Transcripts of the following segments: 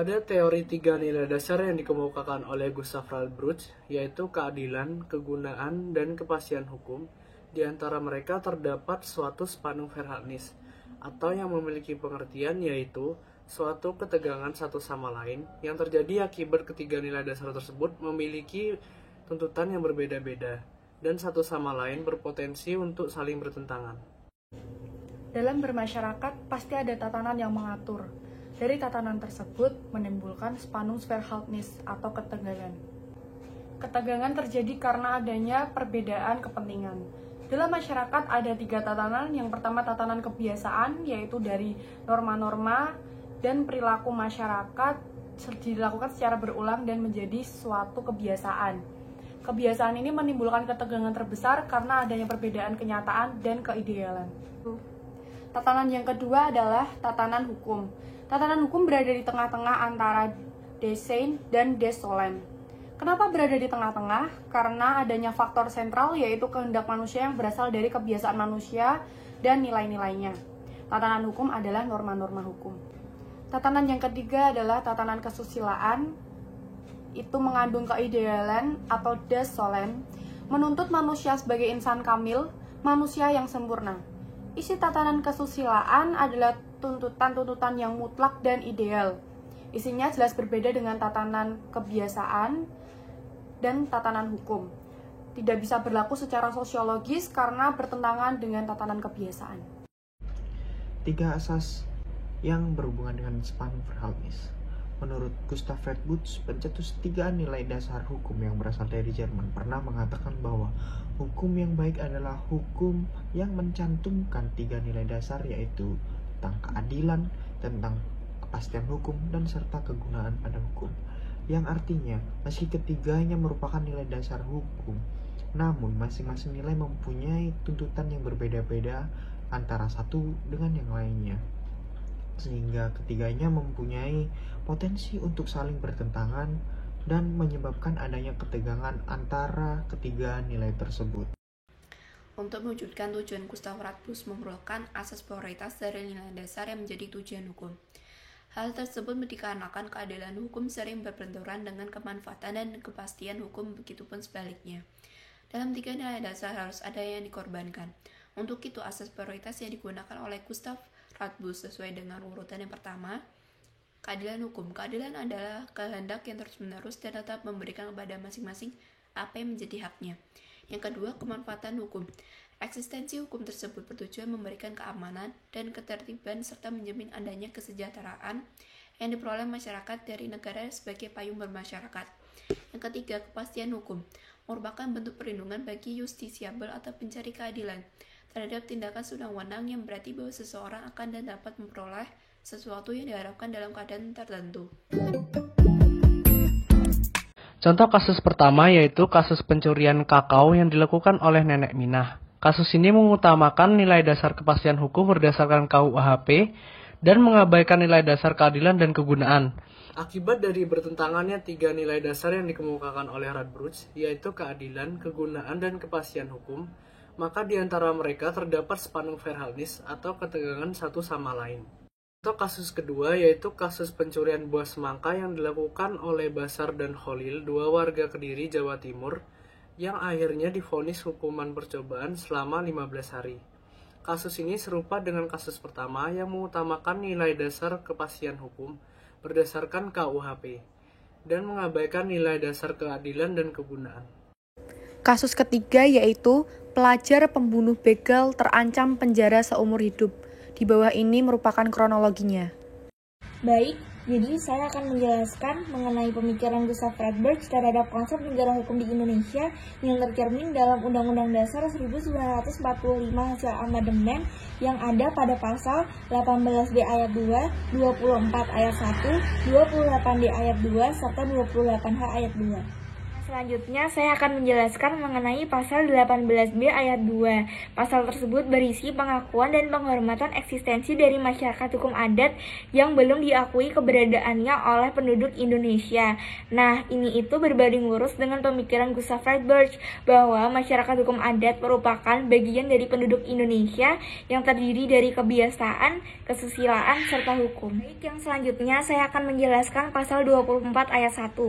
Ada teori tiga nilai dasar yang dikemukakan oleh Gustav Radbruch, yaitu keadilan, kegunaan, dan kepastian hukum. Di antara mereka terdapat suatu spannung Verhältnis, atau yang memiliki pengertian yaitu suatu ketegangan satu sama lain yang terjadi akibat ketiga nilai dasar tersebut memiliki tuntutan yang berbeda-beda dan satu sama lain berpotensi untuk saling bertentangan. Dalam bermasyarakat pasti ada tatanan yang mengatur. Dari tatanan tersebut menimbulkan Spannungsverhältnis atau ketegangan. Ketegangan terjadi karena adanya perbedaan kepentingan. Dalam masyarakat ada 3 tatanan. Yang pertama tatanan kebiasaan, yaitu dari norma-norma dan perilaku masyarakat dilakukan secara berulang dan menjadi suatu kebiasaan. Kebiasaan ini menimbulkan ketegangan terbesar karena adanya perbedaan kenyataan dan keidealan. Tatanan yang kedua adalah tatanan hukum. Tatanan hukum berada di tengah-tengah antara des Sein dan des Sollen. Kenapa berada di tengah-tengah? Karena adanya faktor sentral yaitu kehendak manusia yang berasal dari kebiasaan manusia dan nilai-nilainya. Tatanan hukum adalah norma-norma hukum. Tatanan yang ketiga adalah tatanan kesusilaan. Itu mengandung keidealan atau des Sollen, menuntut manusia sebagai insan kamil, manusia yang sempurna. Isi tatanan kesusilaan adalah tuntutan-tuntutan yang mutlak dan ideal. Isinya jelas berbeda dengan tatanan kebiasaan dan tatanan hukum. Tidak bisa berlaku secara sosiologis karena bertentangan dengan tatanan kebiasaan. 3 asas yang berhubungan dengan Spannungsverhältnis. Menurut Gustav Radbruch, pencetus 3 nilai dasar hukum yang berasal dari Jerman pernah mengatakan bahwa hukum yang baik adalah hukum yang mencantumkan 3 nilai dasar, yaitu tentang keadilan, tentang kepastian hukum, dan serta kegunaan pada hukum. Yang artinya, meski ketiganya merupakan nilai dasar hukum, namun masing-masing nilai mempunyai tuntutan yang berbeda-beda antara satu dengan yang lainnya, sehingga ketiganya mempunyai potensi untuk saling bertentangan dan menyebabkan adanya ketegangan antara ketiga nilai tersebut. Untuk mewujudkan tujuan, Gustav Radbruch memerlukan asas prioritas dari nilai dasar yang menjadi tujuan hukum. Hal tersebut dikarenakan keadilan hukum sering berbenturan dengan kemanfaatan dan kepastian hukum, begitupun sebaliknya. Dalam 3 nilai dasar harus ada yang dikorbankan. Untuk itu, asas prioritas yang digunakan oleh Gustav Radbruch sesuai dengan urutan yang pertama. Keadilan hukum. Keadilan adalah kehendak yang terus-menerus dan tetap memberikan kepada masing-masing apa yang menjadi haknya. Yang kedua, kemanfaatan hukum. Eksistensi hukum tersebut bertujuan memberikan keamanan dan ketertiban serta menjamin adanya kesejahteraan yang diperoleh masyarakat dari negara sebagai payung bermasyarakat. Yang ketiga, kepastian hukum. Merupakan bentuk perlindungan bagi justisiabel atau pencari keadilan terhadap tindakan sewenang-wenang yang berarti bahwa seseorang akan dan dapat memperoleh sesuatu yang diharapkan dalam keadaan tertentu. Contoh kasus pertama yaitu kasus pencurian kakao yang dilakukan oleh Nenek Minah. Kasus ini mengutamakan nilai dasar kepastian hukum berdasarkan KUHP dan mengabaikan nilai dasar keadilan dan kegunaan. Akibat dari bertentangannya 3 nilai dasar yang dikemukakan oleh Radbruch, yaitu keadilan, kegunaan, dan kepastian hukum, maka di antara mereka terdapat Spannungsverhältnis atau ketegangan satu sama lain. Contoh kasus kedua yaitu kasus pencurian buah semangka yang dilakukan oleh Basar dan Kholil, 2 warga Kediri, Jawa Timur, yang akhirnya divonis hukuman percobaan selama 15 hari. Kasus ini serupa dengan kasus pertama yang mengutamakan nilai dasar kepastian hukum berdasarkan KUHP dan mengabaikan nilai dasar keadilan dan kegunaan. Kasus ketiga yaitu pelajar pembunuh begal terancam penjara seumur hidup. Di bawah ini merupakan kronologinya. Baik, jadi saya akan menjelaskan mengenai pemikiran Gustav Radbruch terhadap konsep negara hukum di Indonesia yang tercermin dalam Undang-Undang Dasar 1945 hasil amandemen yang ada pada pasal 18D ayat 2, 24 ayat 1, 28D ayat 2, serta 28H ayat 2. Selanjutnya, saya akan menjelaskan mengenai pasal 18B ayat 2. Pasal tersebut berisi pengakuan dan penghormatan eksistensi dari masyarakat hukum adat yang belum diakui keberadaannya oleh penduduk Indonesia. Nah, ini itu berbanding lurus dengan pemikiran Gustav Friedberg bahwa masyarakat hukum adat merupakan bagian dari penduduk Indonesia yang terdiri dari kebiasaan, kesusilaan, serta hukum. Baik, yang selanjutnya saya akan menjelaskan pasal 24 ayat 1.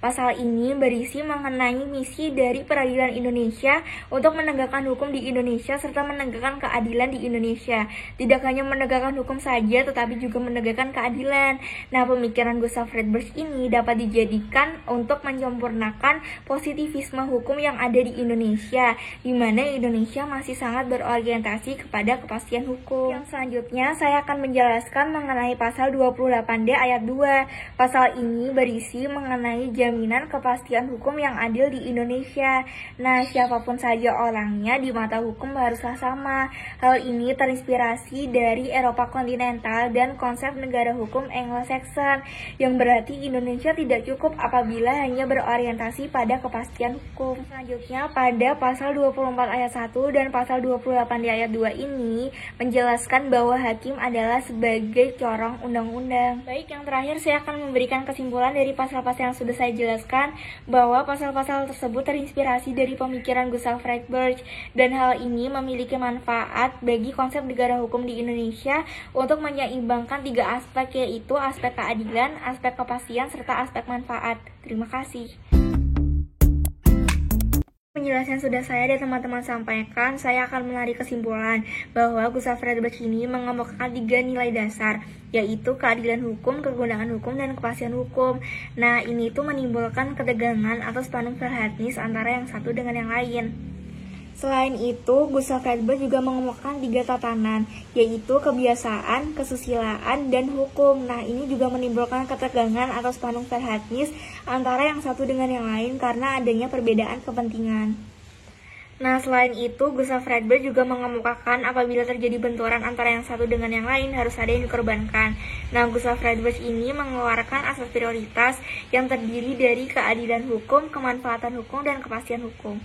Pasal ini berisi mengenai misi dari peradilan Indonesia untuk menegakkan hukum di Indonesia serta menegakkan keadilan di Indonesia. Tidak hanya menegakkan hukum saja, tetapi juga menegakkan keadilan. Nah, pemikiran Gustav Friedberg ini dapat dijadikan untuk menyempurnakan positivisme hukum yang ada di Indonesia, di mana Indonesia masih sangat berorientasi kepada kepastian hukum. Yang selanjutnya, saya akan menjelaskan mengenai pasal 28D ayat 2. Pasal ini berisi mengenai jaminan kepastian hukum yang adil di Indonesia. Nah, siapapun saja orangnya di mata hukum haruslah sama. Hal ini terinspirasi dari Eropa kontinental dan konsep negara hukum Anglo-Saxon, yang berarti Indonesia tidak cukup apabila hanya berorientasi pada kepastian hukum. Selanjutnya, pada pasal 24 ayat 1 dan pasal 28 di ayat 2 ini menjelaskan bahwa hakim adalah sebagai corong undang-undang. Baik, yang terakhir saya akan memberikan kesimpulan dari pasal-pasal yang sudah saya jelaskan, bahwa pasal-pasal tersebut terinspirasi dari pemikiran Gustav Friedberg, dan hal ini memiliki manfaat bagi konsep negara hukum di Indonesia untuk menyeimbangkan tiga aspek, yaitu aspek keadilan, aspek kepastian, serta aspek manfaat. Terima kasih. Penjelasan sudah saya dan teman-teman sampaikan, saya akan menarik kesimpulan bahwa Gustav Friedberg ini mengemukakan 3 nilai dasar, yaitu keadilan hukum, kegunaan hukum, dan kepastian hukum. Nah, ini itu menimbulkan ketegangan atau Spannungsverhältnis antara yang satu dengan yang lain. Selain itu, Gustav Friedberg juga mengemukakan 3 tatanan, yaitu kebiasaan, kesusilaan, dan hukum. Nah, ini juga menimbulkan ketegangan atau Spannungsverhältnis antara yang satu dengan yang lain karena adanya perbedaan kepentingan. Nah, selain itu, Gustav Friedberg juga mengemukakan apabila terjadi benturan antara yang satu dengan yang lain, harus ada yang dikorbankan. Nah, Gustav Friedberg ini mengeluarkan asas prioritas yang terdiri dari keadilan hukum, kemanfaatan hukum, dan kepastian hukum.